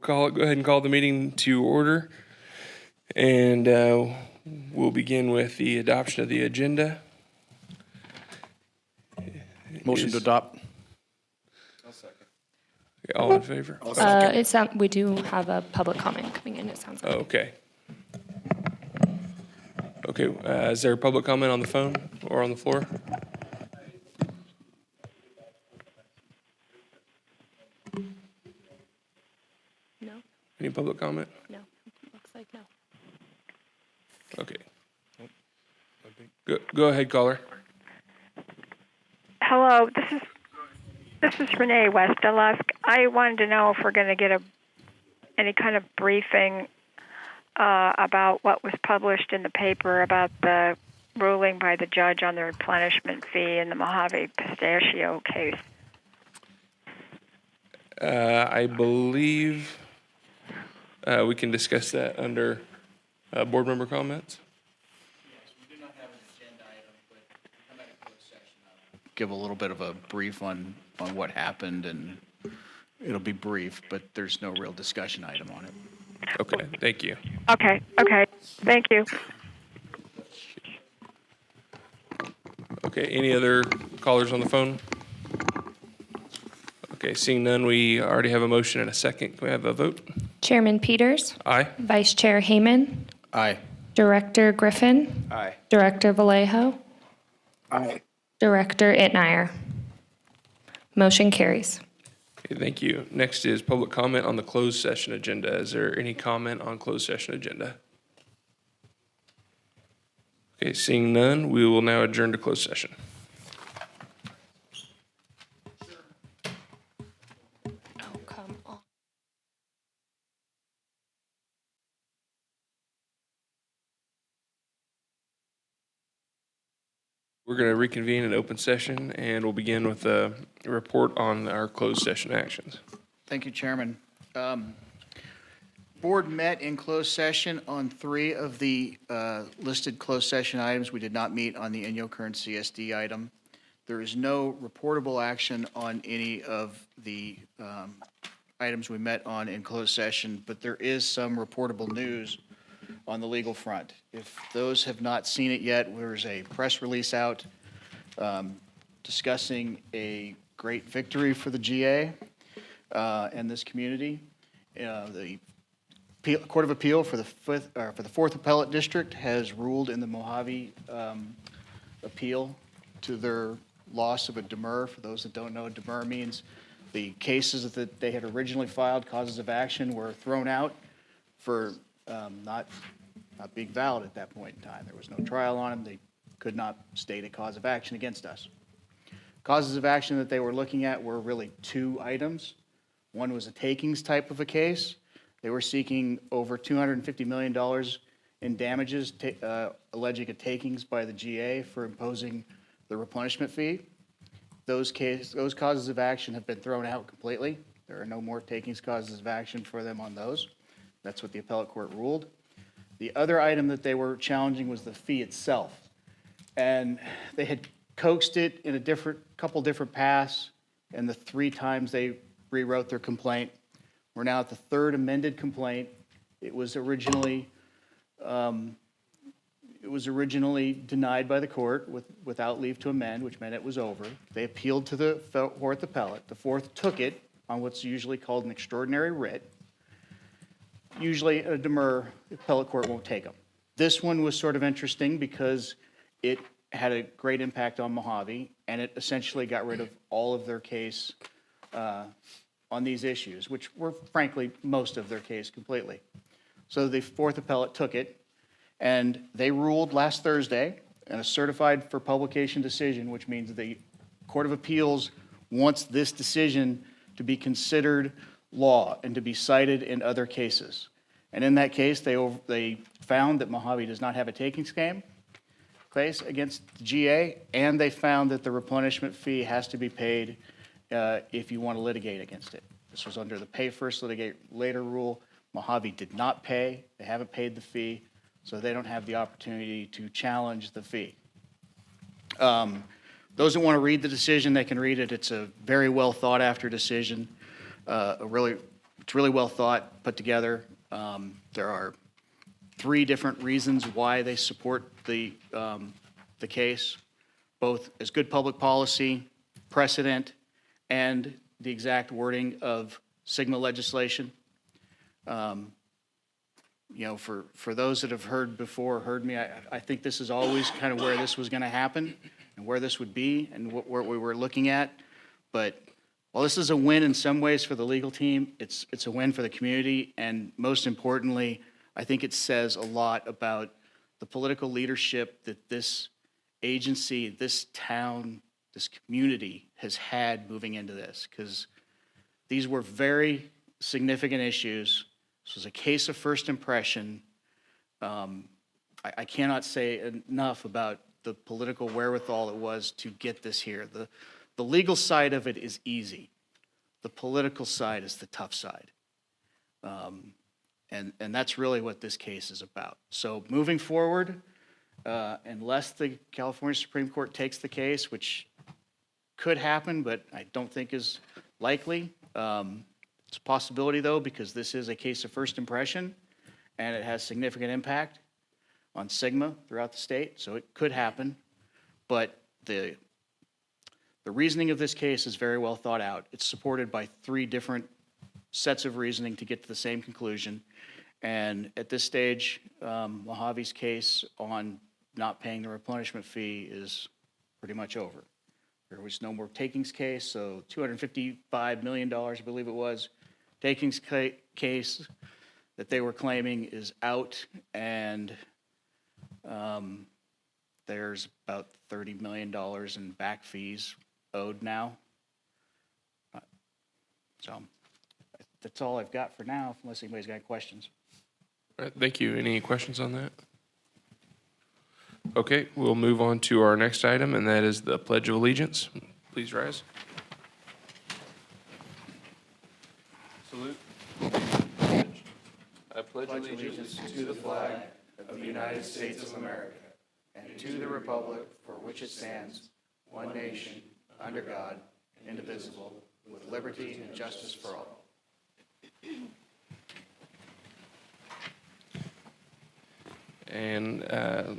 go ahead and call the meeting to order. And we'll begin with the adoption of the agenda. Motion to adopt. I'll second. All in favor? We do have a public comment coming in, it sounds like. Okay. Okay, is there a public comment on the phone or on the floor? No, Any public comment? no, looks like no. Okay. Go ahead, caller. Hello, this is Renee Westelusk. I wanted to know if we're going to get any kind of briefing about what was published in the paper about the ruling by the judge on the replenishment fee in the Mojave Pistachio case. I believe we can discuss that under board member comments. Yes, we do not have an agenda item, but come out of closed session. I'll give a little bit of a brief on what happened, and it'll be brief, but there's no real discussion item on it. Okay, thank you. Okay, thank you. Okay, any other callers on the phone? Okay, seeing none, we already have a motion and a second. Can we have a vote? Chairman Peters, Aye. Vice Chair Hayman, Aye. Director Griffin, Aye. Director Vallejo, Aye. Director Itnire. Motion carries. Okay, thank you. Next is public comment on the closed session agenda. Is there any comment on closed session agenda? Okay, seeing none, we will now adjourn to closed session. Oh, come on. We're going to reconvene in open session, and we'll begin with a report on our closed session actions. Thank you, Chairman. Board met in closed session on 3 of the listed closed session items. We did not meet on the Inyo Current CSD item. There is no reportable action on any of the items we met on in closed session, but there is some reportable news on the legal front. If those have not seen it yet, there's a press release out discussing a great victory for the GA and this community. The Court of Appeal for the Fourth Appellate District has ruled in the Mojave appeal to their loss of a demur. For those that don't know, demur means the cases that they had originally filed, causes of action, were thrown out for not being valid at that point in time. There was no trial on them. They could not state a cause of action against us. Causes of action that they were looking at were really 2 items. One was a takings type of a case. They were seeking over $250 million in damages, alleging a takings by the GA for imposing the replenishment fee. Those causes of action have been thrown out completely. There are no more takings causes of action for them on those. That's what the appellate court ruled. The other item that they were challenging was the fee itself. And they had coaxed it in a couple different paths, and the 3 times they rewrote their complaint. We're now at the 3rd amended complaint. It was originally denied by the court without leave to amend, which meant it was over. They appealed to the 4th appellate. The 4th took it on what's usually called an extraordinary writ. Usually a demur, the appellate court won't take them. This one was sort of interesting because it had a great impact on Mojave, and it essentially got rid of all of their case on these issues, which were, frankly, most of their case completely. So the 4th appellate took it, and they ruled last Thursday in a certified for publication decision, which means the Court of Appeals wants this decision to be considered law and to be cited in other cases. And in that case, they found that Mojave does not have a takings case against the GA, and they found that the replenishment fee has to be paid if you want to litigate against it. This was under the pay first, litigate later rule. Mojave did not pay. They haven't paid the fee, so they don't have the opportunity to challenge the fee. Those that want to read the decision, they can read it. It's a very well thought after decision, a really It's really well thought, put together. There are 3 different reasons why they support the case, both as good public policy, precedent, and the exact wording of Sigma legislation. For those that have heard me, I think this is always kind of where this was going to happen and where this would be and what we were looking at. But while this is a win in some ways for the legal team, it's a win for the community. And most importantly, I think it says a lot about the political leadership that this agency, this town, this community has had moving into this, because these were very significant issues. This was a case of first impression. I cannot say enough about the political wherewithal it was to get this here. The legal side of it is easy. The political side is the tough side. And that's really what this case is about. So moving forward, unless the California Supreme Court takes the case, which could happen, but I don't think is likely. It's a possibility, though, because this is a case of first impression, and it has significant impact on Sigma throughout the state, so it could happen. But the reasoning of this case is very well thought out. It's supported by 3 different sets of reasoning to get to the same conclusion. And at this stage, Mojave's case on not paying the replenishment fee is pretty much over. There was no more takings case, so $255 million, I believe it was, takings case that they were claiming is out, and there's about $30 million in back fees owed now. So that's all I've got for now, unless anybody's got any questions. All right, thank you. Any questions on that? Okay, we'll move on to our next item, and that is the Pledge of Allegiance. Please rise. Salute. I pledge allegiance to the flag of the United States of America And to the republic for which it stands, one nation, under God, indivisible, with liberty and justice for all. And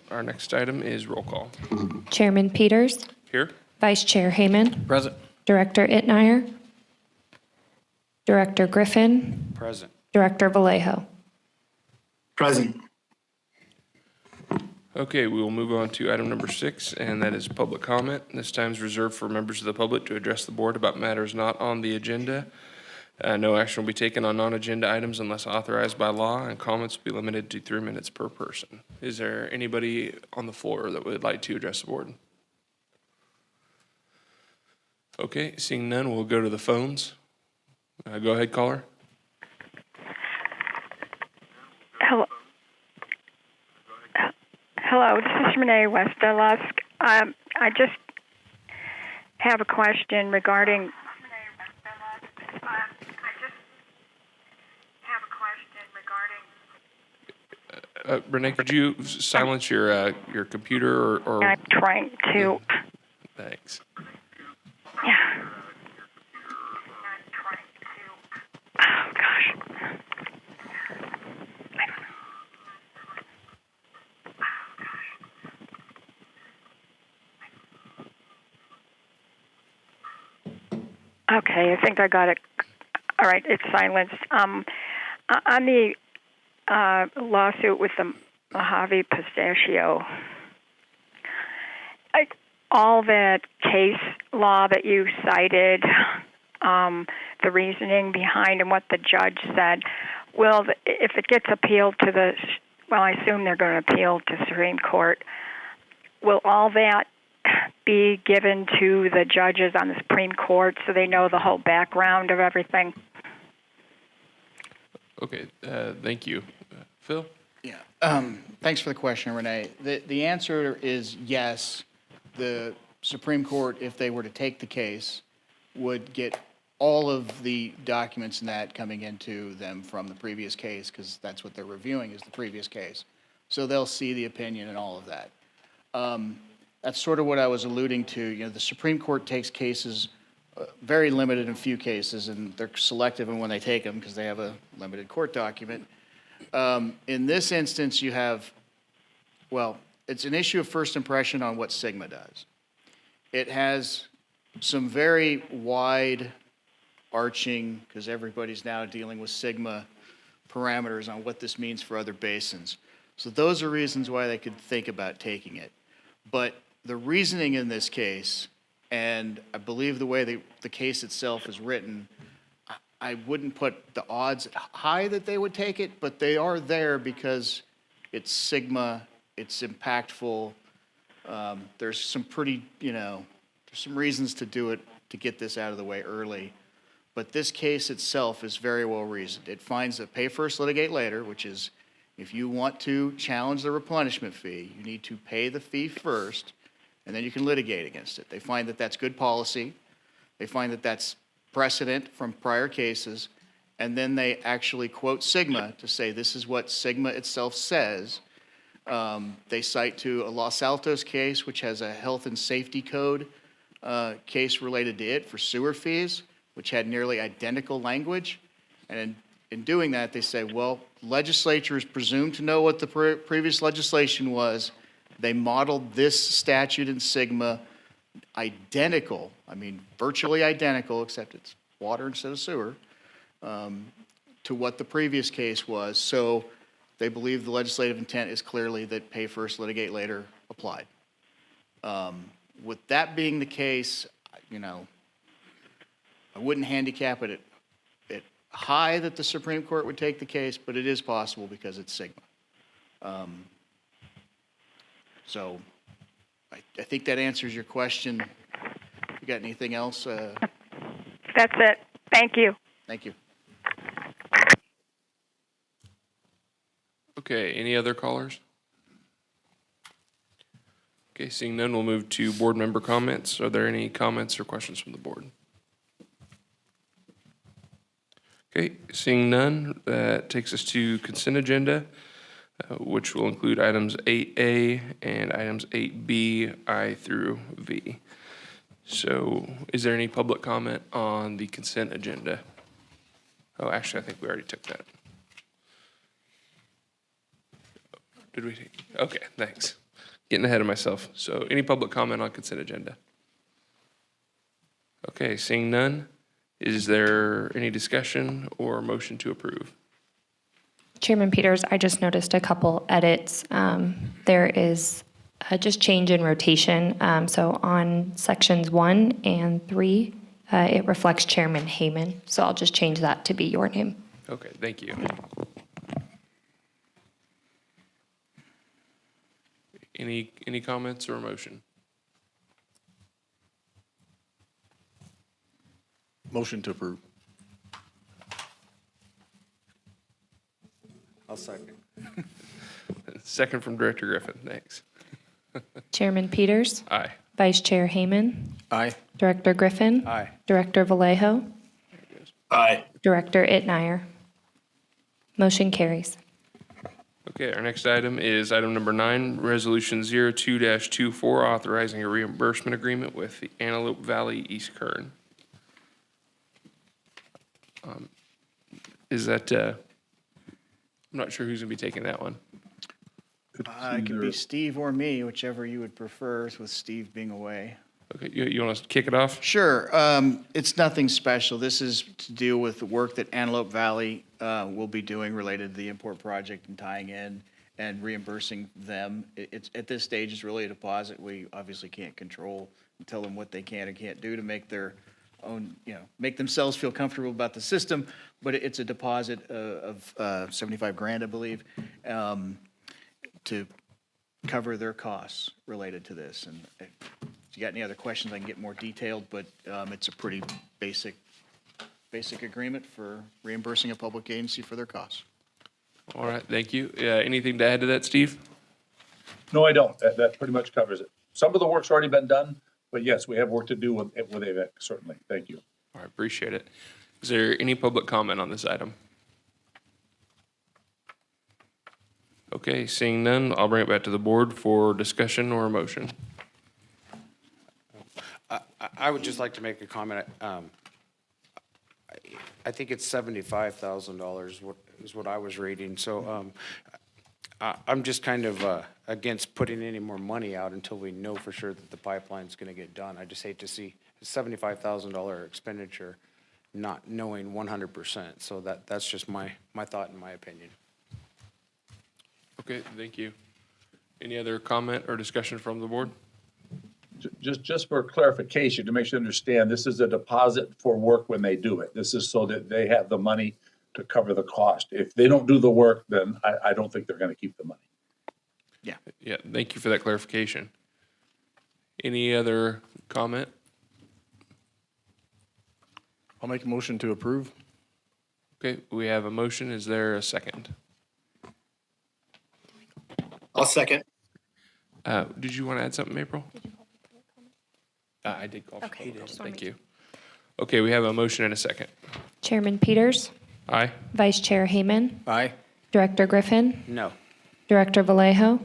our next item is roll call. Chairman Peters, Here? Vice Chair Hayman, Present. Director Itmeyer, Director Griffin, Present. Director Vallejo. Present. Okay, we will move on to item number 6, and that is public comment. This time is reserved for members of the public to address the board about matters not on the agenda. No action will be taken on non-agenda items unless authorized by law, and comments will be limited to 3 minutes per person. Is there anybody on the floor that would like to address the board? Okay, seeing none, we'll go to the phones. Go ahead, caller. Hello, this is Renee West Lusk. I just have a question regarding. Renee, could you silence your computer or? I'm trying to. Thanks. Yeah. Oh gosh. Okay, I think I got it. All right, it's silenced. On the lawsuit with the Mojave Pistachio, all that case law that you cited, the reasoning behind and what the judge said, if it gets appealed to I assume they're going to appeal to Supreme Court, will all that be given to the judges on the Supreme Court so they know the whole background of everything? Okay, thank you. Phil? Yeah. Thanks for the question, Renee. The answer is yes. The Supreme Court, if they were to take the case, would get all of the documents in that coming into them from the previous case, because that's what they're reviewing is the previous case. So they'll see the opinion and all of that. That's sort of what I was alluding to. The Supreme Court takes cases very limited in a few cases, and they're selective in when they take them because they have a limited court document. In this instance, you have, well, it's an issue of first impression on what Sigma does. It has some very wide arching, because everybody's now dealing with Sigma parameters on what this means for other basins. So those are reasons why they could think about taking it. But the reasoning in this case, and I believe the way the case itself is written, I wouldn't put the odds high that they would take it, but they are there because it's Sigma, it's impactful. There's some pretty, there's some reasons to do it, to get this out of the way early. But this case itself is very well reasoned. It finds that pay first, litigate later, which is if you want to challenge the replenishment fee, you need to pay the fee first, and then you can litigate against it. They find that that's good policy. They find that that's precedent from prior cases, and then they actually quote Sigma to say this is what Sigma itself says. They cite to a Los Altos case, which has a health and safety code case related to it for sewer fees, which had nearly identical language. And in doing that, they say, well, legislature is presumed to know what the previous legislation was. They modeled this statute in Sigma identical, I mean, virtually identical, except it's water instead of sewer, to what the previous case was. So they believe the legislative intent is clearly that pay first, litigate later applied. With that being the case, I wouldn't handicap it at high that the Supreme Court would take the case, but it is possible because it's Sigma. So I think that answers your question. You got anything else? That's it. Thank you. Thank you. Okay, any other callers? Okay, seeing none, we'll move to board member comments. Are there any comments or questions from the board? Okay, seeing none, that takes us to consent agenda, which will include items 8A and items 8B, I through V. So is there any public comment on the consent agenda? Oh, actually, I think we already took that. Did we? Okay, thanks. Getting ahead of myself. So any public comment on consent agenda? Okay, seeing none, is there any discussion or motion to approve? Chairman Peters, I just noticed a couple edits. There is just change in rotation. So on sections 1 and 3, it reflects Chairman Heyman. So I'll just change that to be your name. Okay, thank you. Any comments or motion? Motion to approve. I'll second. Second from Director Griffin, thanks. Chairman Peters, Aye. Vice Chair Heyman, Aye. Director Griffin, Aye. Director Vallejo, Aye. Director Itnire. Motion carries. Okay, our next item is item number 9, Resolution 02-24, authorizing a reimbursement agreement with the Antelope Valley East Kern. Is that, I'm not sure who's going to be taking that one. It could be Steve or me, whichever you would prefer, with Steve being away. Okay, you want to kick it off? Sure. It's nothing special. This is to deal with the work that Antelope Valley will be doing related to the import project and tying in and reimbursing them. It's at this stage, it's really a deposit. We obviously can't control and tell them what they can and can't do to make their own, make themselves feel comfortable about the system. But it's a deposit of $75,000, I believe, to cover their costs related to this. And if you got any other questions, I can get more detailed, but it's a pretty basic agreement for reimbursing a public agency for their costs. All right, thank you. Anything to add to that, Steve? No, I don't. That pretty much covers it. Some of the work's already been done, but yes, we have work to do with AVEC, certainly. Thank you. All right, appreciate it. Is there any public comment on this item? Okay, seeing none, I'll bring it back to the board for discussion or a motion. I would just like to make a comment. I think it's $75,000 is what I was reading. So I'm just kind of against putting any more money out until we know for sure that the pipeline's going to get done. I just hate to see a $75,000 expenditure not knowing 100%. So that's just my thought and my opinion. Okay, thank you. Any other comment or discussion from the board? Just for clarification, to make sure you understand, this is a deposit for work when they do it. This is so that they have the money to cover the cost. If they don't do the work, then I don't think they're going to keep the money. Yeah, thank you for that clarification. Any other comment? I'll make a motion to approve. Okay, we have a motion. Is there a second? I'll second. Did you want to add something, April? I did call for Okay, public just comment. wanna Thank you. Okay, we have a motion and a second. Chairman Peters, Aye. Vice Chair Hayman, Aye. Director Griffin, No. Director Vallejo,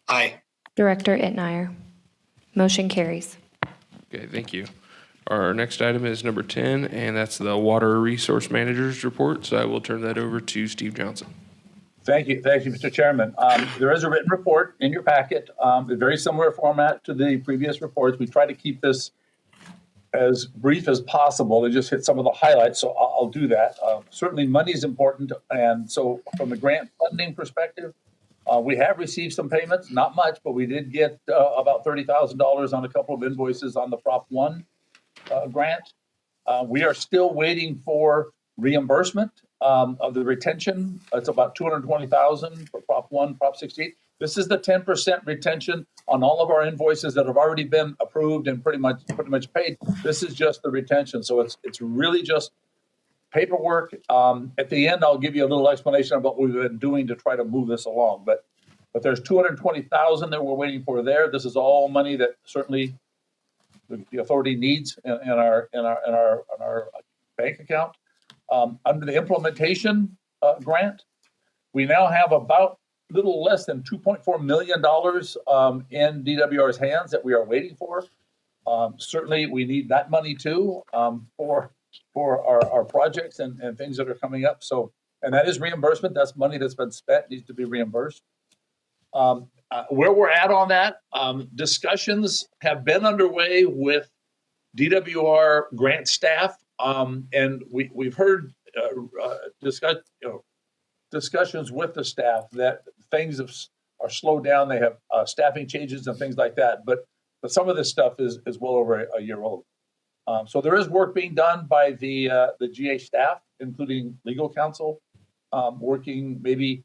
Aye. Director Itnire. Motion carries. Okay, thank you. Our next item is number 10, and that's the Water Resource Manager's Report. So I will turn that over to Steve Johnson. Thank you, Mr. Chairman. There is a written report in your packet, a very similar format to the previous reports. We try to keep this as brief as possible and just hit some of the highlights, so I'll do that. Certainly, money is important, and so from the grant funding perspective, we have received some payments, not much, but we did get about $30,000 on a couple of invoices on the Prop 1 grant. We are still waiting for reimbursement of the retention. It's about $220,000 for Prop 1, Prop 68. This is the 10% retention on all of our invoices that have already been approved and pretty much paid. This is just the retention, so it's really just paperwork. At the end, I'll give you a little explanation of what we've been doing to try to move this along. But there's $220,000 that we're waiting for there. This is all money that certainly the authority needs in our bank account. Under the implementation grant, we now have about little less than $2.4 million in DWR's hands that we are waiting for. Certainly, we need that money too for our projects and things that are coming up. So, and that is reimbursement. That's money that's been spent, needs to be reimbursed. Where we're at on that, discussions have been underway with DWR grant staff, and we've heard discussions with the staff that things are slowed down. They have staffing changes and things like that. But some of this stuff is well over a year old. So there is work being done by the GA staff, including legal counsel, working maybe.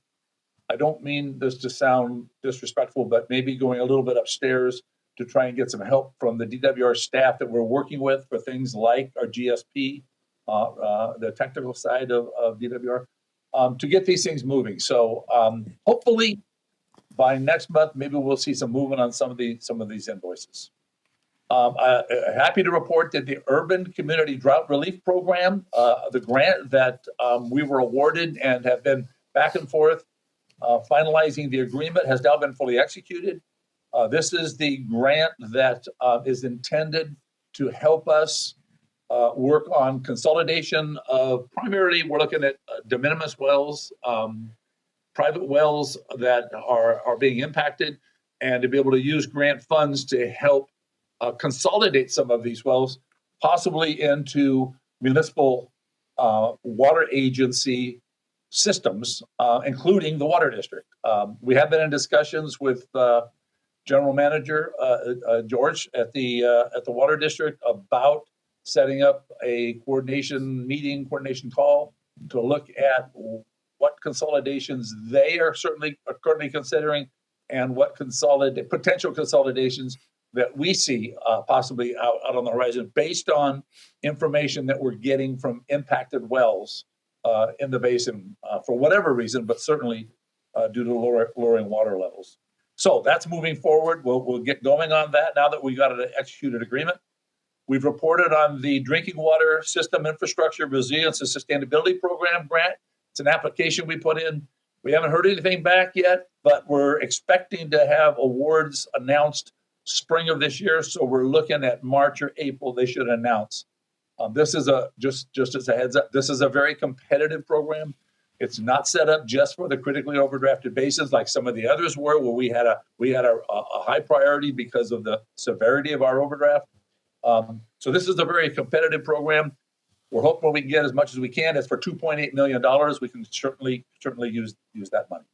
I don't mean this to sound disrespectful, but maybe going a little bit upstairs to try and get some help from the DWR staff that we're working with for things like our GSP, the technical side of DWR, to get these things moving. So hopefully by next month, maybe we'll see some movement on some of these invoices. Happy to report that the Urban Community Drought Relief Program, the grant that we were awarded and have been back and forth finalizing the agreement, has now been fully executed. This is the grant that is intended to help us work on consolidation of, primarily we're looking at de minimis wells, private wells that are being impacted, and to be able to use grant funds to help consolidate some of these wells, possibly into municipal water agency systems, including the water district. We have been in discussions with General Manager George at the water district about setting up a coordination call to look at what consolidations they are currently considering, and what potential consolidations that we see possibly out on the horizon, based on information that we're getting from impacted wells in the basin for whatever reason, but certainly due to lowering water levels. So that's moving forward. We'll get going on that now that we've got an executed agreement. We've reported on the Drinking Water System Infrastructure Resilience and Sustainability Program grant. It's an application we put in. We haven't heard anything back yet, but we're expecting to have awards announced spring of this year. So we're looking at March or April, they should announce. This is just as a heads up, this is a very competitive program. It's not set up just for the critically overdrafted basins like some of the others were, where we had a high priority because of the severity of our overdraft. So this is a very competitive program. We're hoping we can get as much as we can. It's for $2.8 million. We can certainly use that money.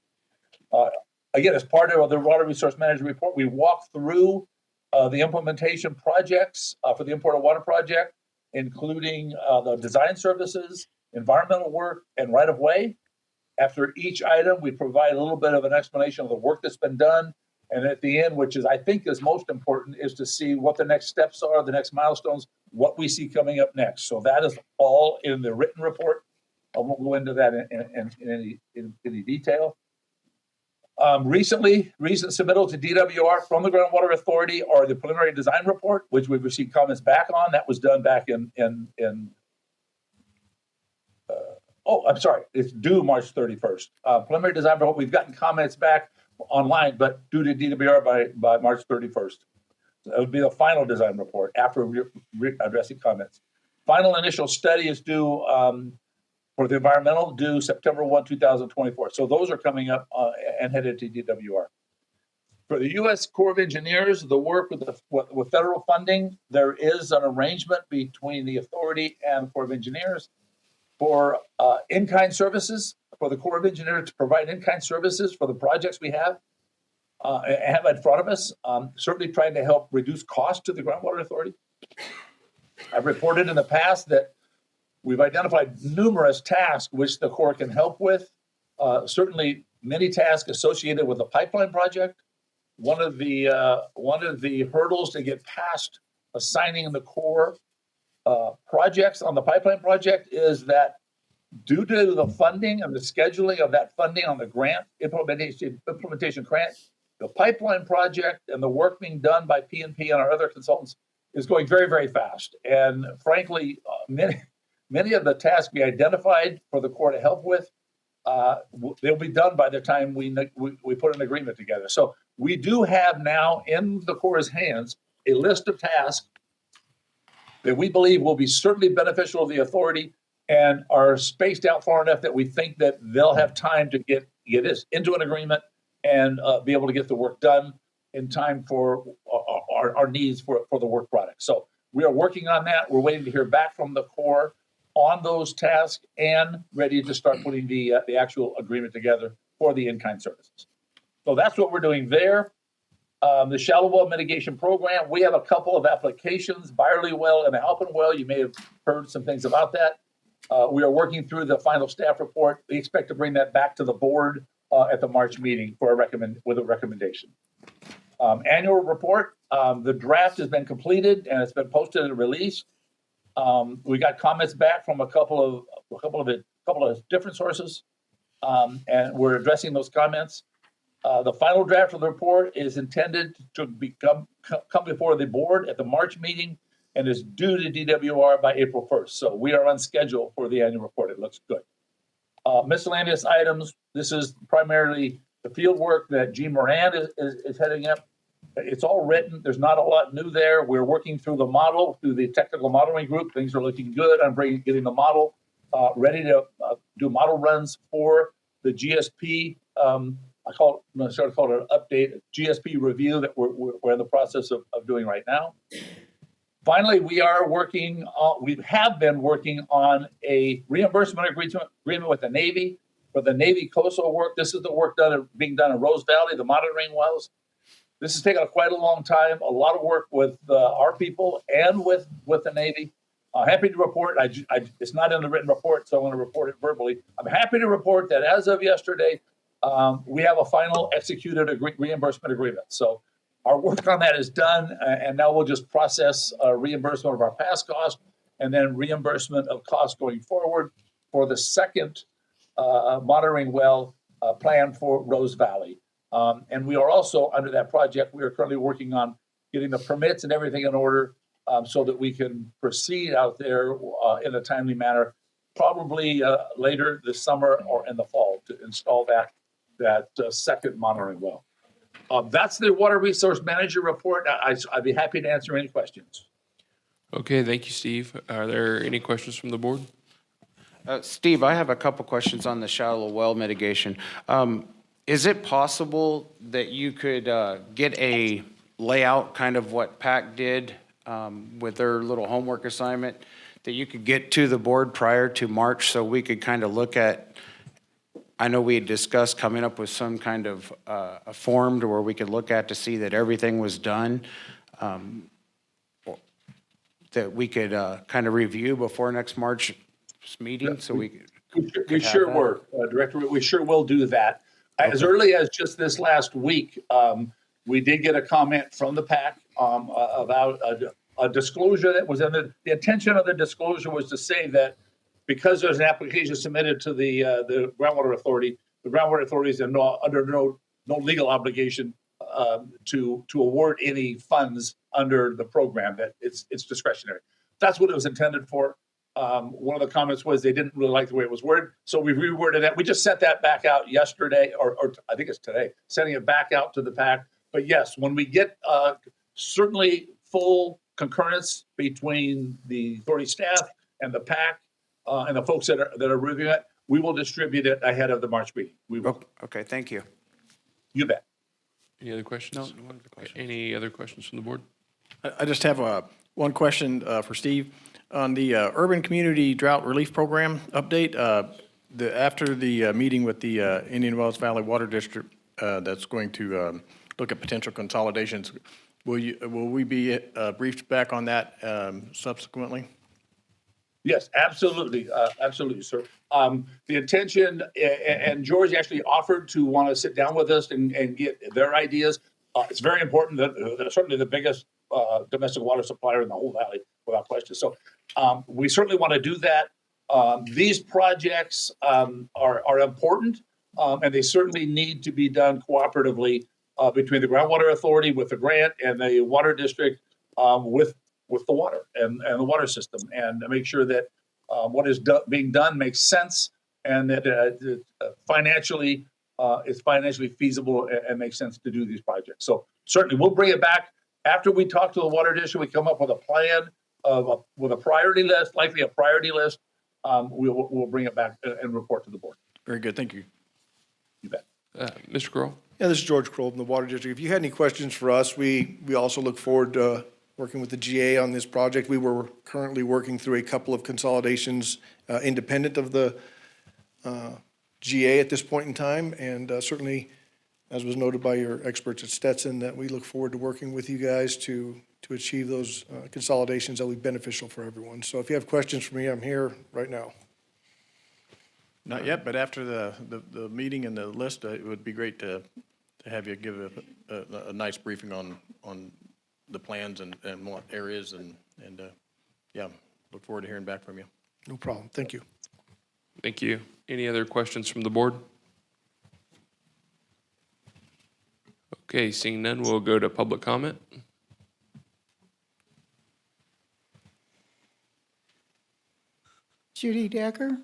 Again, as part of the Water Resource Management Report, we walked through the implementation projects for the Imported Water Project, including the design services, environmental work, and right-of-way. After each item, we provide a little bit of an explanation of the work that's been done. And at the end, which is I think is most important, is to see what the next steps are, the next milestones, what we see coming up next. So that is all in the written report. I won't go into that in any detail. Recent submittal to DWR from the Groundwater Authority are the preliminary design report, which we've received comments back on. That was done back it's due March 31st. Preliminary design report, we've gotten comments back online, but due to DWR by March 31st. So it would be the final design report after addressing comments. Final initial study is due for the environmental due September 1, 2024. So those are coming up and headed to DWR. For the U.S. Corps of Engineers, the work with federal funding, there is an arrangement between the authority and the Corps of Engineers for in-kind services, for the Corps of Engineers to provide in-kind services for the projects we have in front of us, certainly trying to help reduce costs to the Groundwater Authority. I've reported in the past that we've identified numerous tasks which the Corps can help with, certainly many tasks associated with the pipeline project. One of the hurdles to get past assigning the Corps projects on the pipeline project is that due to the funding and the scheduling of that funding on the grant implementation grant, the pipeline project and the work being done by P&P and our other consultants is going very, very fast. And frankly, many of the tasks we identified for the Corps to help with, they'll be done by the time we put an agreement together. So we do have now in the Corps' hands a list of tasks that we believe will be certainly beneficial to the authority and are spaced out far enough that we think that they'll have time to get this into an agreement and be able to get the work done in time for our needs for the work product. So we are working on that. We're waiting to hear back from the Corps on those tasks and ready to start putting the actual agreement together for the in-kind services. So that's what we're doing there. The shallow well mitigation program, we have a couple of applications, Byerly well and Alpin well. You may have heard some things about that. We are working through the final staff report. We expect to bring that back to the board at the March meeting with a recommendation. Annual report, the draft has been completed and it's been posted and released. We got comments back from a couple of different sources, and we're addressing those comments. The final draft of the report is intended to come before the board at the March meeting and is due to DWR by April 1st. So we are on schedule for the annual report. It looks good. Miscellaneous items. This is primarily the field work that G. Moran is heading up. It's all written. There's not a lot new there. We're working through the model, through the technical modeling group. Things are looking good. I'm getting the model ready to do model runs for the GSP. I call it an update, GSP review that we're in the process of doing right now. Finally, we have been working on a reimbursement agreement with the Navy for the Navy COSO work. This is the work being done in Rose Valley, the monitoring wells. This has taken quite a long time, a lot of work with our people and with the Navy. Happy to report, it's not in the written report, so I'm going to report it verbally. I'm happy to report that as of yesterday, we have a final executed reimbursement agreement. So our work on that is done, and now we'll just process reimbursement of our past cost and then reimbursement of costs going forward for the second monitoring well planned for Rose Valley. And we are also, under that project, we are currently working on getting the permits and everything in order so that we can proceed out there in a timely manner, probably later this summer or in the fall to install that second monitoring well. That's the Water Resource Manager report. I'd be happy to answer any questions. Okay, thank you, Steve. Are there any questions from the board? Steve, I have a couple questions on the shallow well mitigation. Is it possible that you could get a layout, kind of what PAC did with their little homework assignment, that you could get to the board prior to March so we could kind of look at, I know we had discussed coming up with some kind of a form to where we could look at to see that everything was done, that we could kind of review before next March meeting, so we could We have sure that. were, Director. We sure will do that. As early as just this last week, we did get a comment from the PAC about a disclosure that was in the intention of the disclosure was to say that because there's an application submitted to the Groundwater Authority, the Groundwater Authority is under no legal obligation to award any funds under the program. That it's discretionary. That's what it was intended for. One of the comments was they didn't really like the way it was worded, so we reworded that. We just sent that back out yesterday, or I think it's today, sending it back out to the PAC. But yes, when we get certainly full concurrence between the authority staff and the PAC and the folks that are reviewing it, we will distribute it ahead of the March meeting. We will. Okay, thank you. You bet. Any other questions? No other questions. Any other questions from the board? I just have one question for Steve. On the Urban Community Drought Relief Program update, after the meeting with the Indian Wells Valley Water District that's going to look at potential consolidations, will we be briefed back on that subsequently? Yes, absolutely. Absolutely, sir. The intention, and George actually offered to want to sit down with us and get their ideas. It's very important that they're certainly the biggest domestic water supplier in the whole valley, without question. So we certainly want to do that. These projects are important, and they certainly need to be done cooperatively between the Groundwater Authority with the grant and the Water District with the water and the water system, and to make sure that what is being done makes sense and that financially it's financially feasible and makes sense to do these projects. So certainly we'll bring it back after we talk to the Water District. We come up with a plan with a priority list, likely a priority list. We'll bring it back and report to the board. Very good, thank you. You bet. Mr. Kroll? Yeah, this is George Kroll from the Water District. If you had any questions for us, we also look forward to working with the GA on this project. We were currently working through a couple of consolidations independent of the GA at this point in time, and certainly, as was noted by your experts at Stetson, that we look forward to working with you guys to achieve those consolidations that will be beneficial for everyone. So if you have questions for me, I'm here right now. Not yet, but after the meeting and the list, it would be great to have you give a nice briefing on the plans and what areas and yeah, look forward to hearing back from you. No problem. Thank you. Thank you. Any other questions from the board? Okay, seeing none, we'll go to public comment. Judy Decker.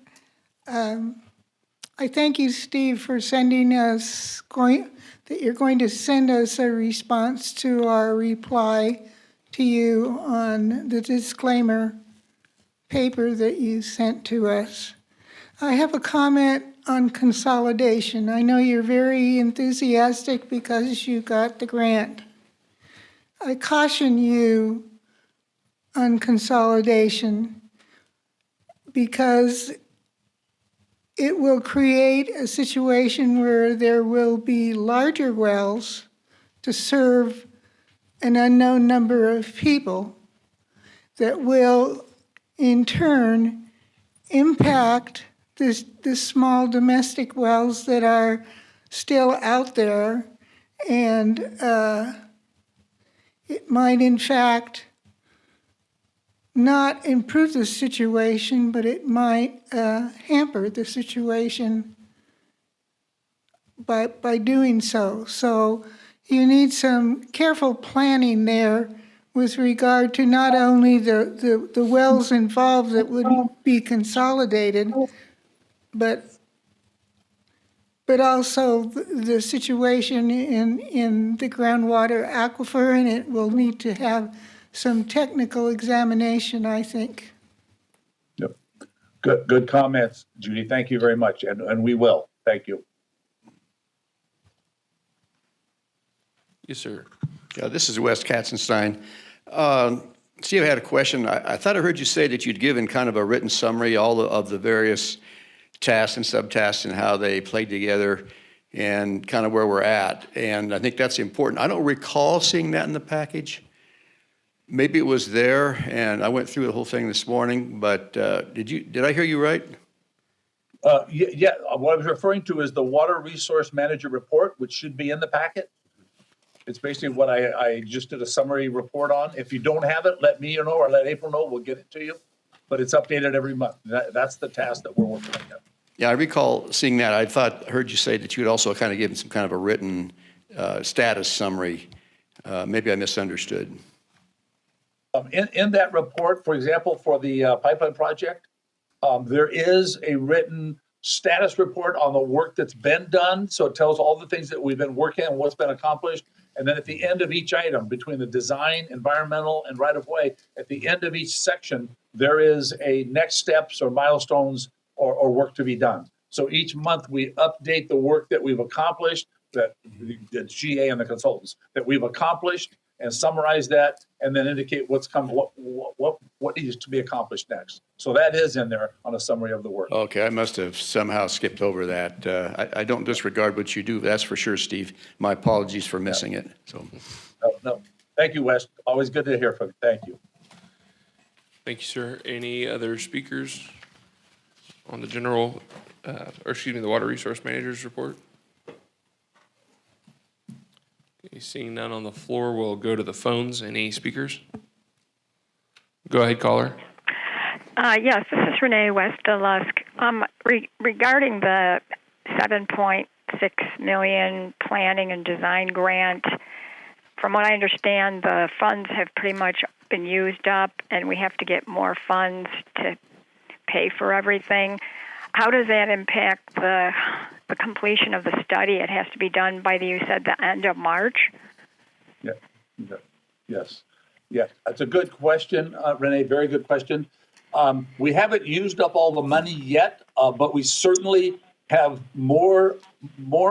I thank you, Steve, for sending us, that you're going to send us a response to our reply to you on the disclaimer paper that you sent to us. I have a comment on consolidation. I know you're very enthusiastic because you got the grant. I caution you on consolidation because it will create a situation where there will be larger wells to serve an unknown number of people that will in turn impact the small domestic wells that are still out there, and it might in fact not improve the situation, but it might hamper the situation by doing so. So you need some careful planning there with regard to not only the wells involved that would be consolidated, but but also the situation in the groundwater aquifer, and it will need to have some technical examination, I think. Yep. Good comments, Judy. Thank you very much. And we will. Thank you. Yes, sir. Yeah, this is Wes Katzenstein. Steve, I had a question. I thought I heard you say that you'd given kind of a written summary, of the various tasks and subtasks and how they played together and kind of where we're at. And I think that's important. I don't recall seeing that in the package. Maybe it was there, and I went through the whole thing this morning, but did I hear you right? Yeah, what I was referring to is the Water Resource Manager report, which should be in the packet. It's basically what I just did a summary report on. If you don't have it, let me know or let April know. We'll get it to you. But it's updated every month. That's the task that we're working on. Yeah, I recall seeing that. I heard you say that you had also kind of given some kind of a written status summary. Maybe I misunderstood. In that report, for example, for the pipeline project, there is a written status report on the work that's been done. So it tells all the things that we've been working on, what's been accomplished. And then at the end of each item, between the design, environmental, and right-of-way, at the end of each section, there is a next steps or milestones or work to be done. So each month we update the work that we've accomplished, that the GA and the consultants, that we've accomplished, and summarize that, and then indicate what's coming, what needs to be accomplished next. So that is in there on a summary of the work. Okay, I must have somehow skipped over that. I don't disregard what you do, that's for sure, Steve. My apologies for missing it. So, No, thank you, Wes. Always good to hear from you. Thank you. Thank you, sir. Any other speakers on the general, the Water Resource Manager's report? Okay, seeing none on the floor, we'll go to the phones. Any speakers? Go ahead, caller. Yes, this is Renee West-Lusk. Regarding the $7.6 million planning and design grant, from what I understand, the funds have pretty much been used up, and we have to get more funds to pay for everything. How does that impact the completion of the study? It has to be done by you said the end of March? Yeah. Yes. Yeah, that's a good question, Renee, very good question. We haven't used up all the money yet, but we certainly have more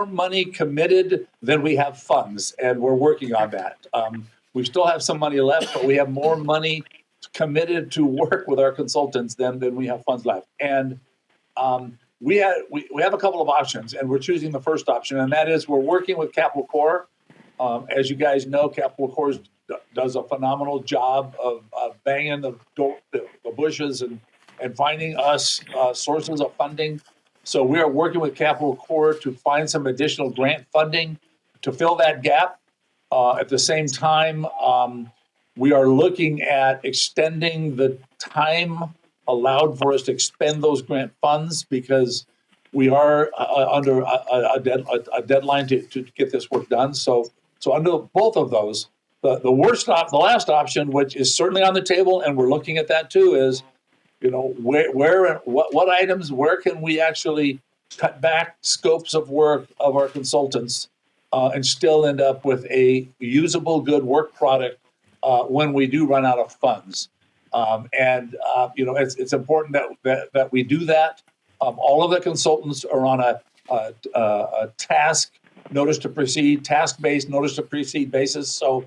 money committed than we have funds, and we're working on that. We still have some money left, but we have more money committed to work with our consultants than we have funds left. And we have a couple of options, and we're choosing the first option, and that is we're working with Capital Corps. As you guys know, Capital Corps does a phenomenal job of banging the bushes and finding us sources of funding. So we are working with Capital Corps to find some additional grant funding to fill that gap. At the same time, we are looking at extending the time allowed for us to expend those grant funds because we are under a deadline to get this work done. So under both of those, the last option, which is certainly on the table, and we're looking at that too, is what items, where can we actually cut back scopes of work of our consultants and still end up with a usable, good work product when we do run out of funds. It's important that we do that. All of the consultants are on a task notice to proceed, task-based notice to proceed basis. So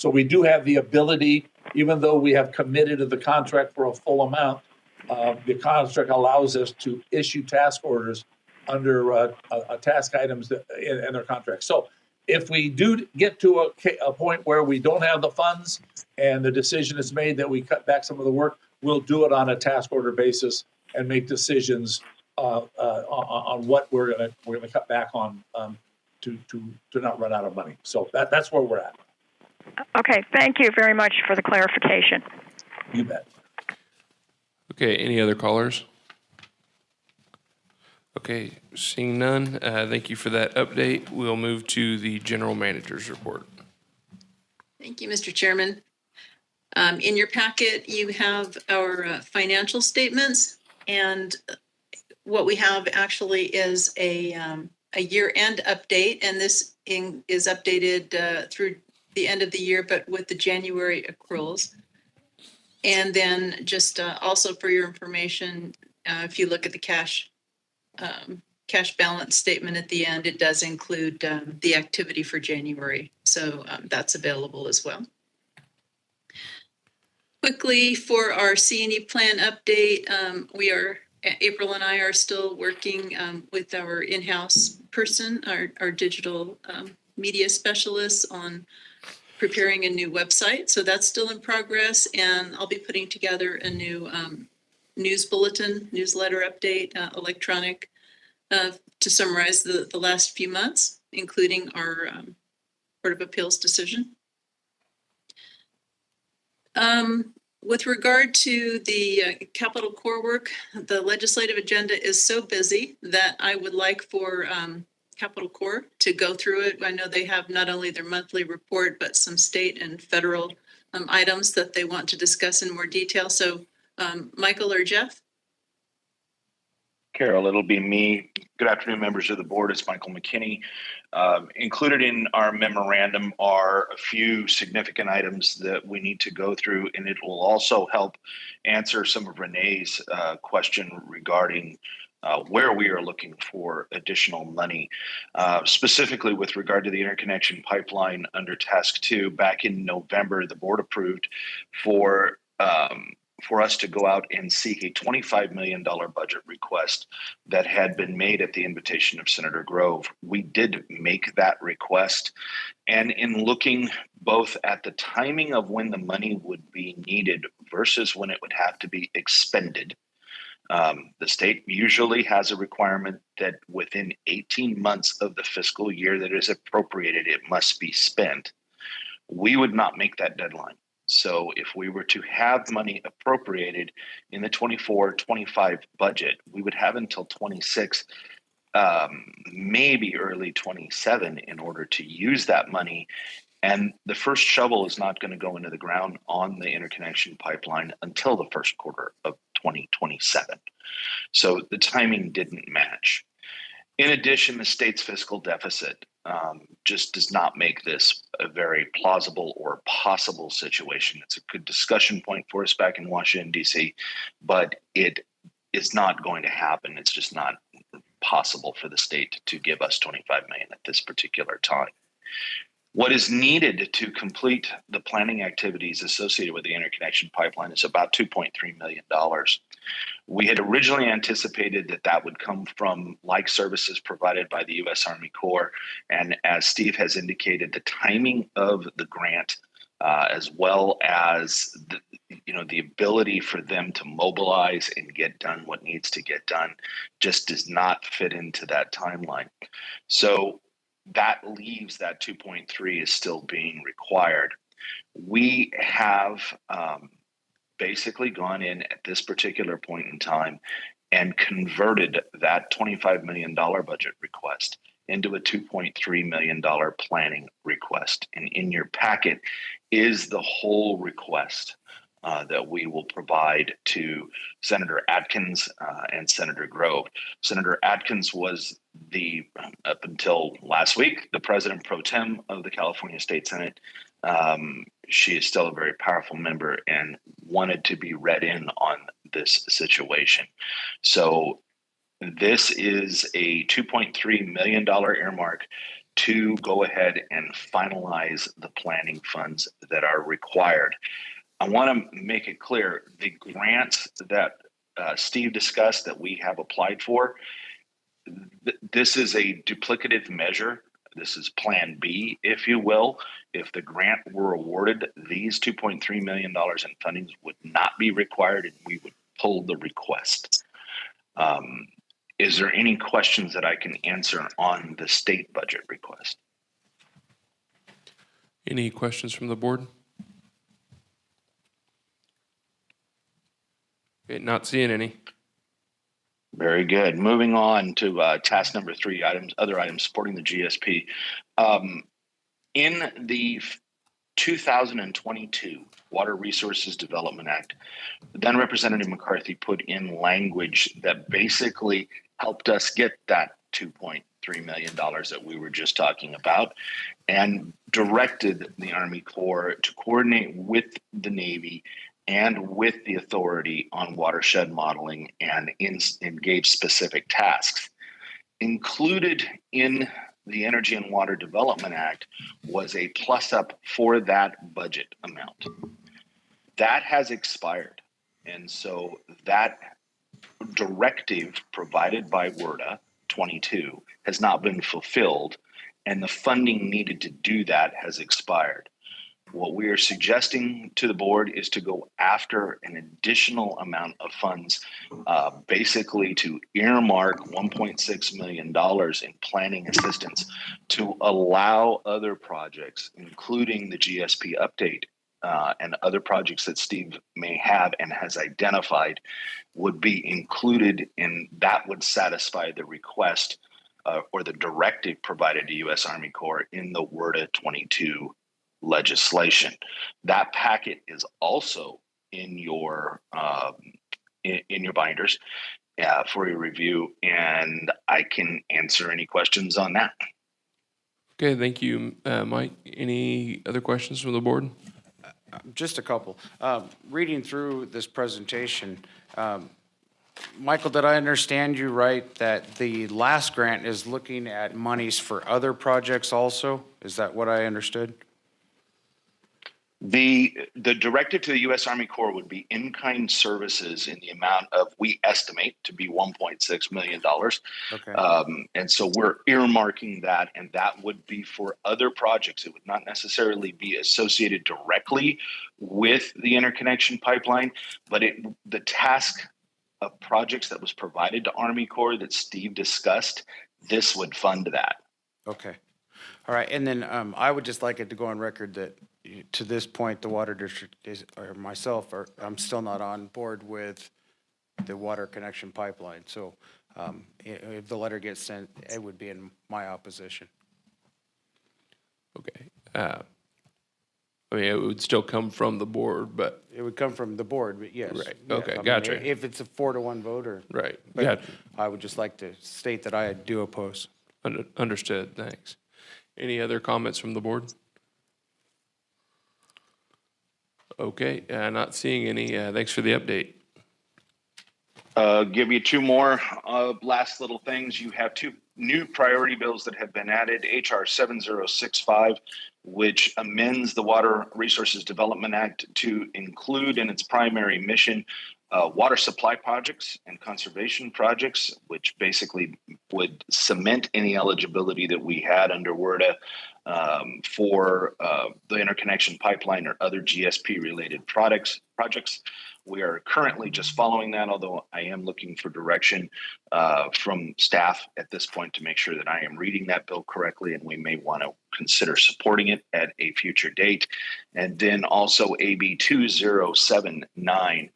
we do have the ability, even though we have committed to the contract for a full amount, the contract allows us to issue task orders under task items in their contract. So if we do get to a point where we don't have the funds and the decision is made that we cut back some of the work, we'll do it on a task order basis and make decisions on what we're gonna cut back on to not run out of money. So that's where we're at. Okay, thank you very much for the clarification. You bet. Okay, any other callers? Okay, seeing none, thank you for that update. We'll move to the general manager's report. Thank you, Mr. Chairman. In your packet, you have our financial statements, and what we have actually is a a year-end update, and this is updated through the end of the year, but with the January accruals. And then just also for your information, if you look at the cash balance statement at the end, it does include the activity for January. So that's available as well. Quickly for our C&E plan update, April and I are still working with our in-house person, our digital media specialists on preparing a new website. So that's still in progress, and I'll be putting together a new newsletter update, electronic, to summarize the last few months, including our Court of Appeals decision. With regard to the capital core work, the legislative agenda is so busy that I would like for Capital Corps to go through it. I know they have not only their monthly report, but some state and federal items that they want to discuss in more detail. So Michael or Jeff? Carol, it'll be me. Good afternoon, members of the board. It's Michael McKinney. Included in our memorandum are a few significant items that we need to go through, and it will also help answer some of Renee's question regarding where we are looking for additional money. Specifically with regard to the interconnection pipeline under Task 2, back in November, the board approved for us to go out and seek a $25 million budget request that had been made at the invitation of Senator Grove. We did make that request, and in looking both at the timing of when the money would be needed versus when it would have to be expended, the state usually has a requirement that within 18 months of the fiscal year that is appropriated, it must be spent. We would not make that deadline. So if we were to have money appropriated in the 24-25 budget, we would have until 26, maybe early 27 in order to use that money. And the first shovel is not going to go into the ground on the interconnection pipeline until the first quarter of 2027. So the timing didn't match. In addition, the state's fiscal deficit just does not make this a very plausible or possible situation. It's a good discussion point for us back in Washington, D.C., but it is not going to happen. It's just not possible for the state to give us $25 million at this particular time. What is needed to complete the planning activities associated with the interconnection pipeline is about $2.3 million. We had originally anticipated that that would come from like services provided by the U.S. Army Corps. And as Steve has indicated, the timing of the grant, as well as the ability for them to mobilize and get done what needs to get done, just does not fit into that timeline. So that leaves that 2.3 is still being required. We have basically gone in at this particular point in time and converted that $25 million budget request into a $2.3 million planning request. And in your packet is the whole request that we will provide to Senator Atkins and Senator Grove. Senator Atkins was up until last week, the president pro tem of the California State Senate. She is still a very powerful member and wanted to be read in on this situation. So this is a $2.3 million earmark to go ahead and finalize the planning funds that are required. I want to make it clear, the grants that Steve discussed that we have applied for, this is a duplicative measure. This is Plan B, if you will. If the grant were awarded, these $2.3 million in funding would not be required, and we would pull the request. Is there any questions that I can answer on the state budget request? Any questions from the board? Okay, not seeing any. Very good. Moving on to task number 3, other items supporting the GSP. In the 2022 Water Resources Development Act, then Representative McCarthy put in language that basically helped us get that $2.3 $1.3 million that we were just talking about, and directed the Army Corps to coordinate with the Navy and with the authority on watershed modeling and engage specific tasks. Included in the Energy and Water Development Act was a plus up for that budget amount. That has expired. And so that directive provided by WRDA 22 has not been fulfilled, and the funding needed to do that has expired. What we are suggesting to the board is to go after an additional amount of funds, basically to earmark $1.6 million in planning assistance to allow other projects, including the GSP update and other projects that Steve may have and has identified, would be included, and that would satisfy the request or the directive provided to U.S. Army Corps in the WRDA 22 legislation. That packet is also in your binders for your review, and I can answer any questions on that. Okay, thank you, Mike. Any other questions from the board? Just a couple. Reading through this presentation, Michael, did I understand you right that the last grant is looking at monies for other projects also? Is that what I understood? The directive to the U.S. Army Corps would be in-kind services in the amount of, we estimate to be $1.6 million. Okay. And so we're earmarking that, and that would be for other projects. It would not necessarily be associated directly with the interconnection pipeline, but the task of projects that was provided to Army Corps that Steve discussed, this would fund that. Okay. All right. And then I would just like it to go on record that to this point, the water district or myself, I'm still not on board with the water connection pipeline. So if the letter gets sent, it would be in my opposition. Okay. I mean, it would still come from the board, but. It would come from the board, but yes. Right. Yeah, Okay, I mean, gotcha. If it's a 4-1 vote or. Right. But Yeah. I would just like to state that I do oppose. Understood. Thanks. Any other comments from the board? Okay, not seeing any. Thanks for the update. Give you two more last little things. You have two new priority bills that have been added. HR 7065, which amends the Water Resources Development Act to include in its primary mission water supply projects and conservation projects, which basically would cement any eligibility that we had under WRDA for the interconnection pipeline or other GSP-related projects. We are currently just following that, although I am looking for direction from staff at this point to make sure that I am reading that bill correctly, and we may want to consider supporting it at a future date. And then also AB 2079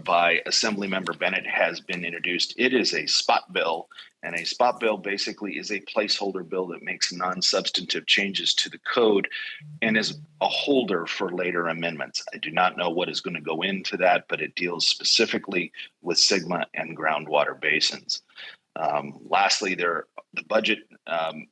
by Assemblymember Bennett has been introduced. It is a spot bill, and a spot bill basically is a placeholder bill that makes non-substantive changes to the code and is a holder for later amendments. I do not know what is going to go into that, but it deals specifically with Sigma and groundwater basins. Lastly, the budget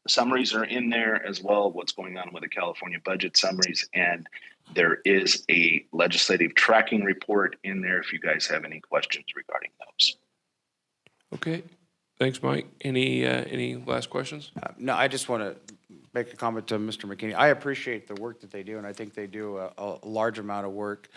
summaries are in there as well, what's going on with the California budget summaries, and there is a legislative tracking report in there if you guys have any questions regarding those. Okay, thanks, Mike. Any last questions? No, I just want to make a comment to Mr. McKinney. I appreciate the work that they do, and I think they do a large amount of work.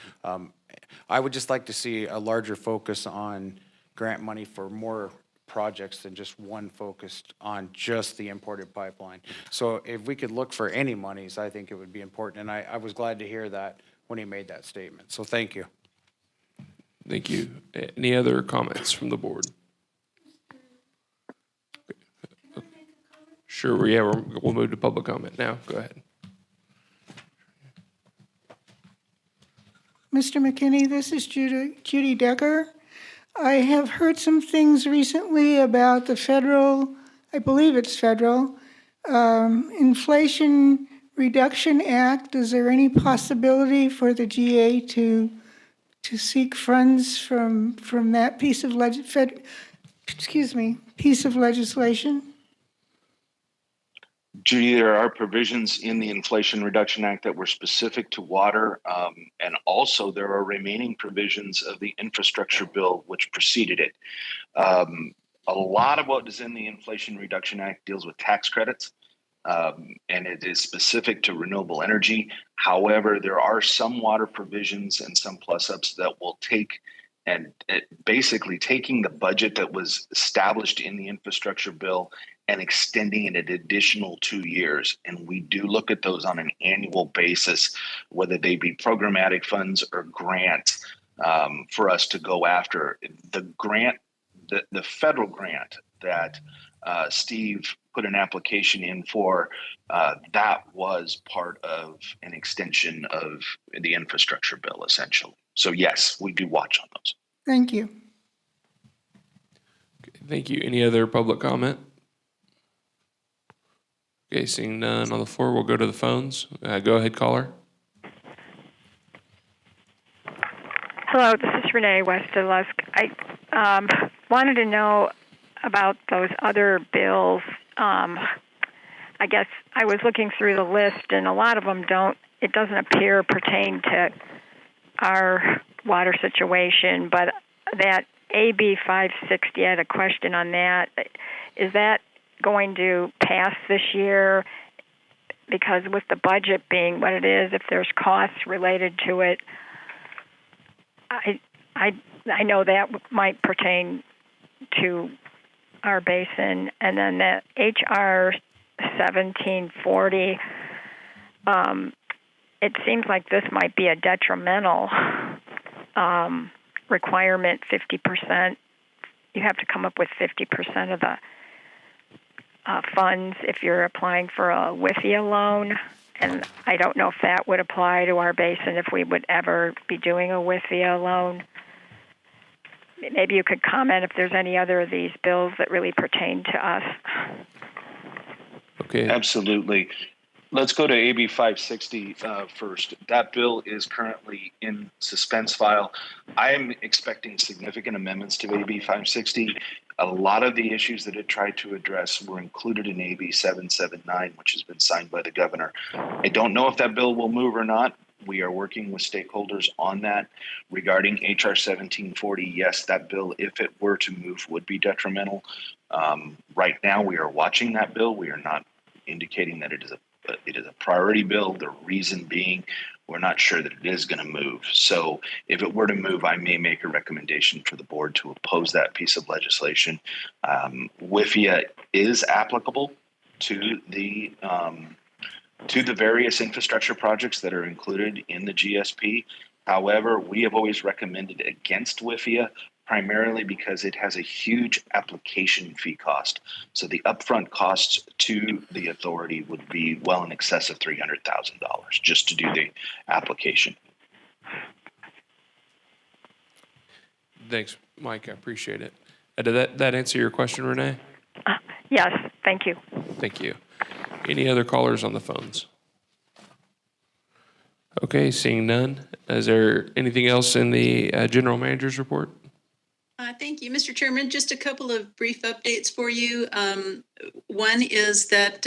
I would just like to see a larger focus on grant money for more projects than just one focused on just the imported pipeline. So if we could look for any monies, I think it would be important. And I was glad to hear that when he made that statement. So thank you. Thank you. Any other comments from the board? Sure, yeah, we'll move to public comment now. Go ahead. Mr. McKinney, this is Judy Decker. I have heard some things recently about the federal, I believe it's federal, Inflation Reduction Act. Is there any possibility for the GA to seek funds from that piece of legislation? Judy, there are provisions in the Inflation Reduction Act that were specific to water, and also there are remaining provisions of the infrastructure bill which preceded it. A lot of what is in the Inflation Reduction Act deals with tax credits, and it is specific to renewable energy. However, there are some water provisions and some plus-ups that will take and basically taking the budget that was established in the infrastructure bill and extending it an additional 2 years. And we do look at those on an annual basis, whether they be programmatic funds or grants, for us to go after. The grant, the federal grant that Steve put an application in for, that was part of an extension of the infrastructure bill, essentially. So yes, we do watch on those. Thank you. Thank you. Any other public comment? Okay, seeing none on the floor, we'll go to the phones. Go ahead, caller. Hello, this is Renee West of Lusk. I wanted to know about those other bills. I guess I was looking through the list, and a lot of them it doesn't appear pertain to our water situation, but that AB 560, I had a question on that. Is that going to pass this year? Because with the budget being what it is, if there's costs related to it, I know that might pertain to our basin. And then the HR 1740, it seems like this might be a detrimental requirement, 50%. You have to come up with 50% of the funds if you're applying for a WIFIA loan. And I don't know if that would apply to our basin, if we would ever be doing a WIFIA loan. Maybe you could comment if there's any other of these bills that really pertain to us. Okay. Absolutely. Let's go to AB 560 first. That bill is currently in suspense file. I am expecting significant amendments to AB 560. A lot of the issues that it tried to address were included in AB 779, which has been signed by the governor. I don't know if that bill will move or not. We are working with stakeholders on that. Regarding HR 1740, yes, that bill, if it were to move, would be detrimental. Right now, we are watching that bill. We are not indicating that it is a priority bill. The reason being, we're not sure that it is going to move. So if it were to move, I may make a recommendation for the board to oppose that piece of legislation. WIFIA is applicable to the various infrastructure projects that are included in the GSP. However, we have always recommended against WIFIA, primarily because it has a huge application fee cost. So the upfront costs to the authority would be well in excess of $300,000 just to do the application. Thanks, Mike. I appreciate it. Did that answer your question, Renee? Yes, thank you. Thank you. Any other callers on the phones? Okay, seeing none. Is there anything else in the general manager's report? Thank you, Mr. Chairman. Just a couple of brief updates for you. One is that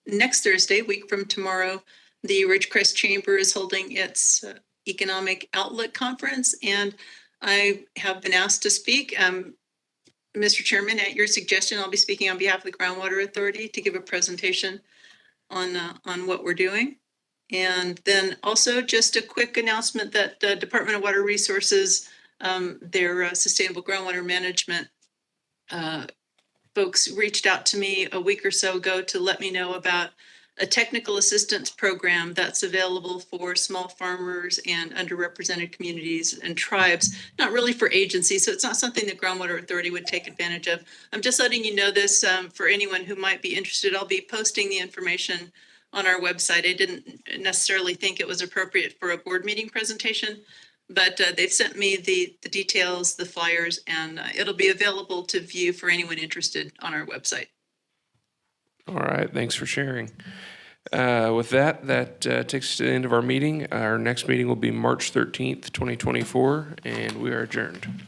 next Thursday, week from tomorrow, the Ridgecrest Chamber is holding its Economic Outlook Conference, and I have been asked to speak. Mr. Chairman, at your suggestion, I'll be speaking on behalf of the Groundwater Authority to give a presentation on what we're doing. And then also just a quick announcement that the Department of Water Resources, their sustainable groundwater management folks reached out to me a week or so ago to let me know about a technical assistance program that's available for small farmers and underrepresented communities and tribes, not really for agencies. So it's not something the Groundwater Authority would take advantage of. I'm just letting you know this for anyone who might be interested. I'll be posting the information on our website. I didn't necessarily think it was appropriate for a board meeting presentation, but they've sent me the details, the flyers, and it'll be available to view for anyone interested on our website. All right, thanks for sharing. With that takes us to the end of our meeting. Our next meeting will be March 13th, 2024, and we are adjourned.